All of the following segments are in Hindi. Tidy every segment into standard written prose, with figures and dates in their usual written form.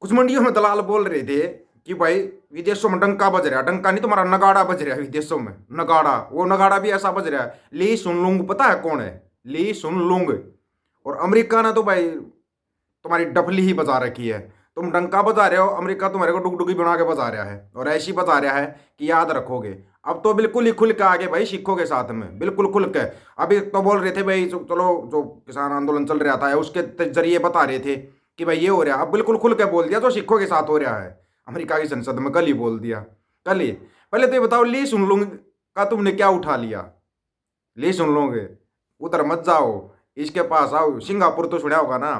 कुछ मंडियों में दलाल बोल रहे थे कि भाई विदेशों में डंका बज रहा है, डंका नहीं तुम्हारा नगाड़ा बज रहा है विदेशों में, नगाड़ा, वो नगाड़ा भी ऐसा बज रहा है, ली सुन लूंग, पता है कौन है? ली सुन लूंग। और अमेरिका ने तो भाई तुम्हारी डफली ही बजा रखी है। तुम डंका बजा रहे हो, अमेरिका तुम्हारे को डुगडुगी बना के बजा रहा है, और ऐसी बजा रहा है कि याद रखोगे। अब तो बिल्कुल ही खुल के आगे भाई सिखों के साथ में, बिल्कुल खुल के। अभी तो बोल रहे थे भाई चलो जो किसान आंदोलन चल रहा था उसके जरिए बता रहे थे कि भाई ये हो रहा है। अब बिल्कुल खुल के बोल दिया जो सिखों के साथ हो रहा है अमेरिका की संसद में, कल ही बोल दिया, कल ही। पहले तो ये बताओ, ली सुन लूंग का तुमने क्या उठा लिया? ली सुन लोगे, उधर मत जाओ, इसके पास आओ। सिंगापुर तो सुना होगा ना,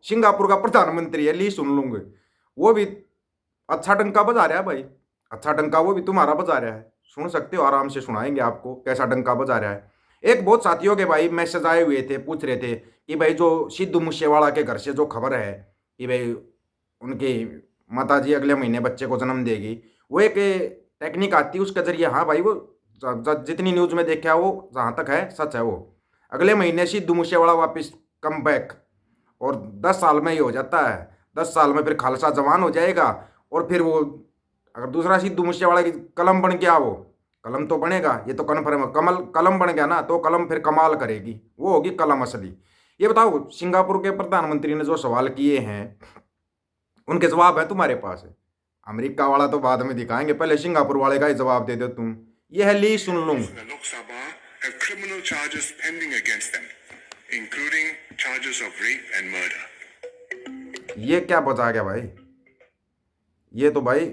सिंगापुर का प्रधानमंत्री है ली सुन लूंगे, वो भी अच्छा डंका बजा रहा है भाई, अच्छा डंका वो भी तुम्हारा बजा रहा है। सुन सकते हो, आराम से सुनाएंगे आपको कैसा डंका बजा रहा है। एक बहुत साथियों के भाई मैसेज आए हुए थे, पूछ रहे थे कि भाई जो सिद्धू मूसेवाला के घर से जो खबर है कि भाई उनकी माता जी अगले महीने बच्चे को जन्म देगी, वो एक टेक्निक आती है उसके जरिए। हाँ भाई, वो जितनी न्यूज में देखा वो जहाँ तक है सच है। वो अगले महीने सिद्धू मूसेवाला वापस कम बैक, और 10 साल में ही हो जाता है। 10 साल में फिर खालसा जवान हो जाएगा, और फिर वो अगर दूसरा सिद्धू मूसेवाला की कलम बन गया, वो कलम तो बनेगा, ये तो कन्फर्म है। कमल कलम बन गया ना, तो कलम फिर कमाल करेगी, वो होगी कलम असली। ये बताओ, सिंगापुर के प्रधानमंत्री ने जो सवाल किए हैं उनके जवाब है तुम्हारे पास है। अमेरिका वाला तो बाद में दिखाएंगे, पहले सिंगापुर वाले का ही जवाब दे दो तुम। ये है ली सुन लूं। Lok Sabha have criminal charges pending against them, including charges of rape and murder. ये क्या बचा गया भाई? ये तो भाई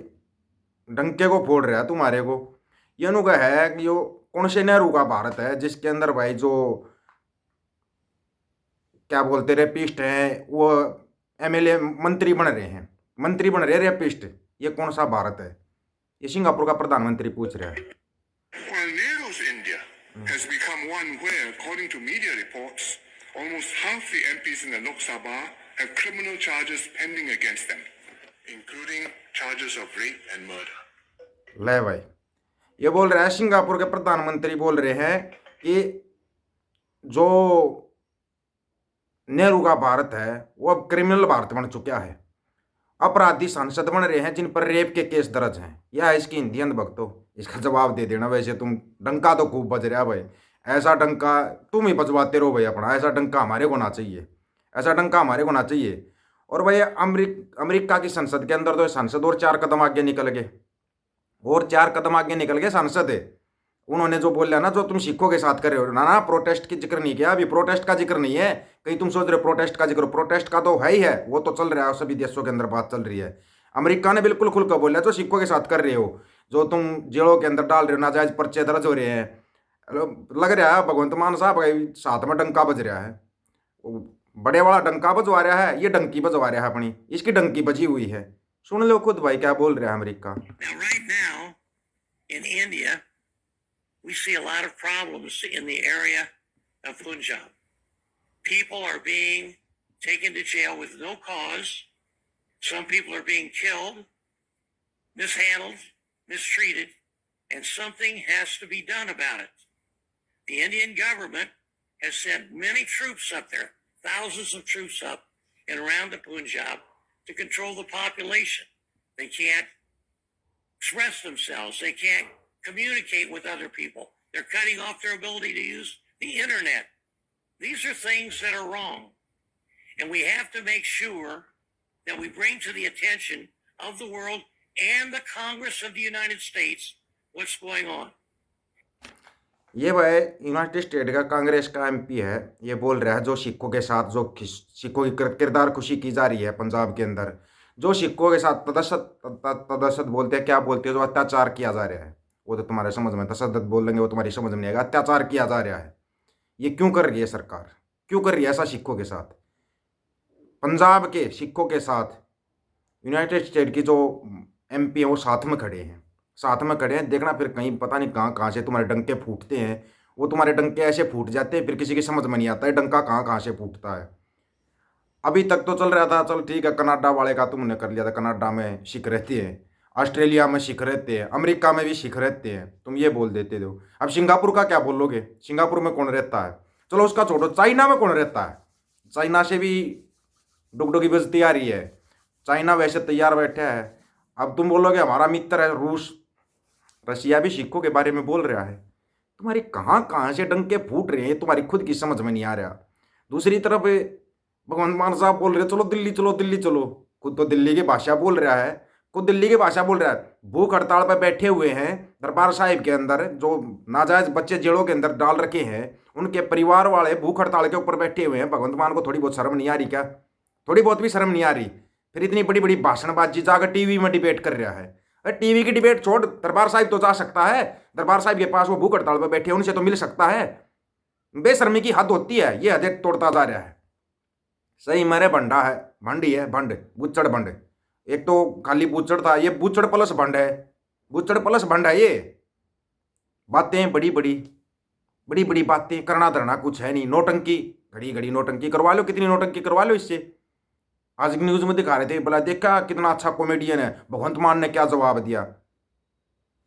डंके को फोड़ रहा है तुम्हारे को। ये नु का है कि यो कौन से नेहरू का भारत है जिसके अंदर भाई जो क्या बोलते रेपिस्ट हैं वो एमएलए मंत्री बन रहे हैं, मंत्री बन रहे हैं रेपिस्ट। ये कौन सा भारत है? ये सिंगापुर का प्रधानमंत्री पूछ रहा है। While Nehru's India has become one where, according to media reports, almost half the MPs in the Lok Sabha have criminal charges pending against them, including charges of rape and murder. ले भाई, ये बोल रहा है सिंगापुर के प्रधानमंत्री बोल रहे हैं कि जो नेहरू का भारत है वो अब क्रिमिनल भारत बन चुका है। अपराधी सांसद बन रहे हैं जिन पर रेप के केस दर्ज हैं। यह है इसकी हिंदी भक्तों, इसका जवाब दे देना। वैसे तुम डंका तो खूब बज रहा भाई, ऐसा डंका तुम ही बजवाते रहो भाई अपना। ऐसा डंका हमारे को ना चाहिए, ऐसा डंका हमारे को ना चाहिए। और भाई अमेरिका की संसद के अंदर तो सांसद और 4 कदम आगे निकल गए, और 4 कदम आगे निकल गए सांसद है। उन्होंने जो बोला ना, जो तुम सिखों के साथ कर रहे हो ना, ना प्रोटेस्ट की जिक्र नहीं किया, अभी प्रोटेस्ट का जिक्र नहीं है। कहीं तुम सोच रहे हो प्रोटेस्ट का जिक्र, प्रोटेस्ट का तो है ही है, वो तो चल रहा है, सभी देशों के अंदर बात चल रही है। अमेरिका ने बिल्कुल खुलकर बोला जो सिखों के साथ कर रहे हो, जो तुम जेलों के अंदर डाल रहे हो, नाजायज पर्चे दर्ज हो रहे हैं। लग रहा है भगवंत मान साहब भाई साथ में डंका बज रहा है, बड़े वाला डंका बजवा रहा है, ये डंकी बजवा रहा है अपनी, इसकी डंकी बजी हुई है। सुन लो खुद भाई क्या बोल रहा है America. Now, right now, in India, we see a lot of problems in the area of Punjab. People are being taken to jail with no cause. Some people are being killed, mishandled, mistreated, and something has to be done about it. The Indian government has sent many troops up there, thousands of troops up and around the Punjab to control the population. They can't express themselves. They can't communicate with other people. They're cutting off their ability to use the internet. These are things that are wrong. And we have to make sure that we bring to the attention of the world and the Congress of the United States what's going on. ये भाई यूनाइटेड स्टेट का कांग्रेस का एमपी है, ये बोल रहा है जो सिखों के साथ जो सिखों की किरदार खुशी की जा रही है पंजाब के अंदर, जो सिखों के साथ तदसत बोलते हैं, क्या बोलते हैं, जो अत्याचार किया जा रहा है, वो तो तुम्हारे समझ में, तशद्दुद बोल देंगे वो तुम्हारी समझ में नहीं आएगा। अत्याचार किया जा रहा है, ये क्यों कर रही है सरकार, क्यों कर रही है ऐसा सिखों के साथ, पंजाब के सिखों के साथ? यूनाइटेड स्टेट की जो एमपी है वो साथ में खड़े हैं, साथ में खड़े हैं। देखना फिर कहीं पता नहीं कहाँ कहाँ से तुम्हारे डंके फूटते हैं, वो तुम्हारे डंके ऐसे फूट जाते हैं फिर किसी की समझ में नहीं आता है डंका कहाँ कहाँ से फूटता है। अभी तक तो चल रहा था, चल ठीक है, कनाडा वाले का तुमने कर लिया था, कनाडा में सिख रहते हैं, ऑस्ट्रेलिया में सिख रहते हैं, अमेरिका में भी सिख रहते हैं, तुम ये बोल देते हो। अब सिंगापुर का क्या बोलोगे? सिंगापुर में कौन रहता है? चलो उसका छोड़ो, चाइना में कौन रहता है? चाइना से भी डुगडुगी बजती आ रही है। चाइना वैसे तैयार बैठा है, अब तुम बोलोगे हमारा मित्र है रूस, रशिया भी सिक्कों के बारे में बोल रहा है। तुम्हारी कहाँ कहाँ से डंके फूट रहे हैं, तुम्हारी खुद की समझ में नहीं आ रहा। दूसरी तरफ भगवंत मान साहब बोल रहे चलो दिल्ली चलो दिल्ली चलो, खुद तो दिल्ली की भाषा बोल रहा है, खुद दिल्ली की भाषा बोल रहा है। भूख हड़ताल पर बैठे हुए हैं दरबार साहिब के अंदर, जो नाजायज बच्चे जेलों के अंदर डाल रखे हैं, उनके परिवार वाले भूख हड़ताल के ऊपर बैठे हुए हैं। भगवंत मान को थोड़ी बहुत शर्म नहीं आ रही क्या? थोड़ी बहुत भी शर्म नहीं आ रही? फिर इतनी बड़ी बड़ी भाषणबाजी जाकर टीवी में डिबेट कर रहा है। अरे टीवी की डिबेट छोड़, दरबार साहिब तो जा सकता है, दरबार साहिब के पास वो भूख हड़ताल पर बैठे हैं, उनसे तो मिल सकता है। बेशर्मी की हद होती है, ये हदें तोड़ता जा रहा है। सही मेरे भंडा है, भंडी है, भंड बुच्चड़ भंड। एक तो खाली बुच्चड़ था, ये बुच्चड़ प्लस भंड है, बुच्चड़ प्लस भंड है। ये बातें बड़ी बड़ी बातें, करना धरना कुछ है नहीं, नोटंकी घड़ी घड़ी नोटंकी करवा लो, कितनी नोटंकी करवा लो इससे। आज न्यूज में दिखा रहे थे, बोला देखा कितना अच्छा कॉमेडियन है, भगवंत मान ने क्या जवाब दिया।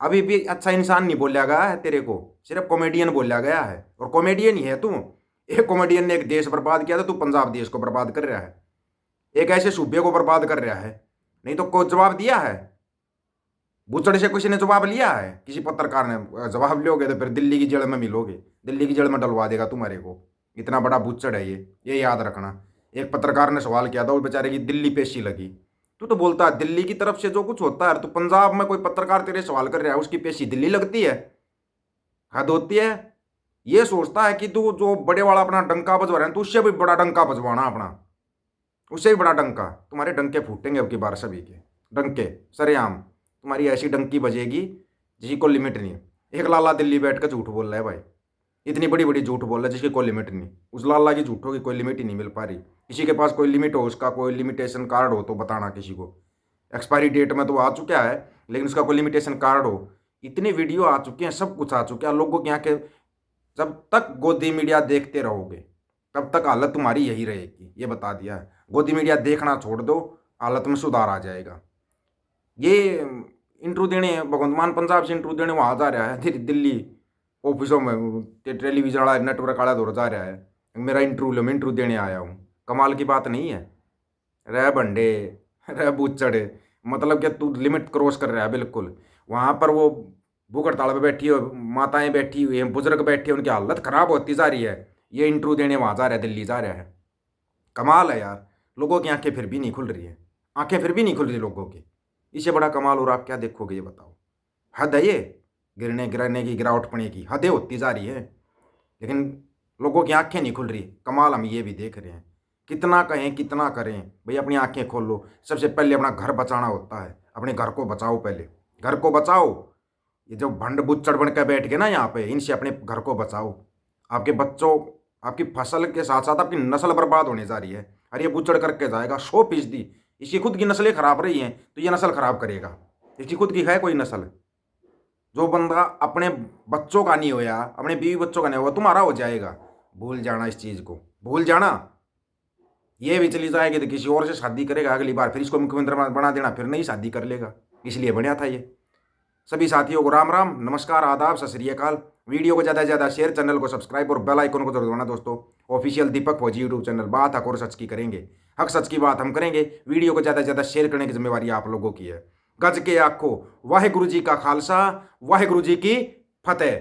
अभी भी अच्छा इंसान नहीं बोला गया है तेरे को, सिर्फ कॉमेडियन बोला गया है, और कॉमेडियन ही है तू। एक कॉमेडियन ने एक देश बर्बाद किया था, तू पंजाब देश को बर्बाद कर रहा है, एक ऐसे सूबे को बर्बाद कर रहा है। नहीं तो कोई जवाब दिया है? बुचड़ से किसी ने जवाब लिया है? किसी पत्रकार ने? जवाब लोगे तो फिर दिल्ली की जेल में मिलोगे, दिल्ली की जेल में डलवा देगा तुम्हारे को। इतना बड़ा बुचड़ है ये याद रखना। एक पत्रकार ने सवाल किया था, वो बेचारे की दिल्ली पेशी लगी। तू तो बोलता है दिल्ली की तरफ से जो कुछ होता है, तो पंजाब में कोई पत्रकार तेरे सवाल कर रहा है, उसकी पेशी दिल्ली लगती है? हद होती है। ये सोचता है कि तू जो बड़े वाला अपना डंका बजवा रहा है, तो उससे भी बड़ा डंका बजवाना अपना, उससे भी बड़ा डंका। तुम्हारे डंके फूटेंगे अब की बार, सभी के डंके सरेआम। तुम्हारी ऐसी डंकी बजेगी जिसकी कोई लिमिट नहीं है। एक लाला दिल्ली बैठ कर झूठ बोल रहा है भाई, इतनी बड़ी बड़ी झूठ बोल रहा है जिसकी कोई लिमिट नहीं। उस लाला की झूठों की कोई लिमिट ही नहीं मिल पा रही। किसी के पास कोई लिमिट हो, उसका कोई लिमिटेशन कार्ड हो तो बताना किसी को। एक्सपायरी डेट में तो आ चुका है, लेकिन उसका कोई लिमिटेशन कार्ड हो। इतनी वीडियो आ चुके हैं, सब कुछ आ चुका है। लोगों के यहाँ के जब तक गोदी मीडिया देखते रहोगे तब तक हालत तुम्हारी यही रहेगी, ये बता दिया है। गोदी मीडिया देखना छोड़ दो, हालत में सुधार आ जाएगा। ये इंटरव्यू देने भगवंत मान पंजाब से इंटरव्यू देने वहाँ जा रहा है, दिल्ली ऑफिसों में टेलीविजन वाला नेटवर्क वाला दौर जा रहा है, मेरा इंटरव्यू लो, मैं इंटरव्यू देने आया हूँ। कमाल की बात नहीं है? रह बंडे, रह बुच्चड़, मतलब कि तू लिमिट क्रॉस कर रहा है बिल्कुल। वहाँ पर वो भूख हड़ताल पे बैठी हो, माताएं बैठी हुई हैं, बुजुर्ग बैठे हैं, उनकी हालत ख़राब होती जा रही है। ये इंटरव्यू देने वहाँ जा रहा है, दिल्ली जा रहा है। कमाल है यार, लोगों की आंखें फिर भी नहीं खुल रही है, आंखें फिर भी नहीं खुल रही लोगों की। इससे बड़ा कमाल और आप क्या देखोगे, ये बताओ? हद है ये, गिरने की, गिरावट पड़ने की हदें होती जा रही है, लेकिन लोगों की आंखें नहीं खुल रही। कमाल हम ये भी देख रहे हैं। कितना कहें कितना करें भाई, अपनी आंखें खोल लो। सबसे पहले अपना घर बचाना होता है, अपने घर को बचाओ, पहले घर को बचाओ। ये जो भंड बुच्चड़ बन कर बैठ गए ना यहाँ पे, इनसे अपने घर को बचाओ। आपके बच्चों, आपकी फसल के साथ साथ आपकी नस्ल बर्बाद होने जा रही है। अरे ये बुच्चड़ करके जाएगा 100%। इसकी खुद की नस्लें खराब रही हैं तो ये नस्ल खराब करेगा। इसकी खुद की है कोई नस्ल? जो बंदा अपने बच्चों का नहीं होया, अपने बीवी बच्चों का नहीं हुआ, तुम्हारा हो जाएगा। भूल जाना इस चीज़ को, भूल जाना। ये भी चली जाएगी तो किसी और से शादी करेगा अगली बार, फिर इसको मुख्यमंत्री बना देना, फिर नहीं शादी कर लेगा। इसलिए बढ़िया था ये। सभी साथियों को राम राम, नमस्कार, आदाब, सत श्री अकाल। वीडियो को ज़्यादा से ज़्यादा शेयर, चैनल को सब्सक्राइब और बेल आइकन को जरूर दबाना दोस्तों। ऑफिशियल दीपक फौजी यूट्यूब चैनल, बात हक और सच की करेंगे, हक सच की बात हम करेंगे। वीडियो को ज़्यादा से ज़्यादा शेयर करने की जिम्मेवारी आप लोगों की है। गज के आखो वाहेगुरु जी का खालसा, वाहेगुरु जी की फतेह।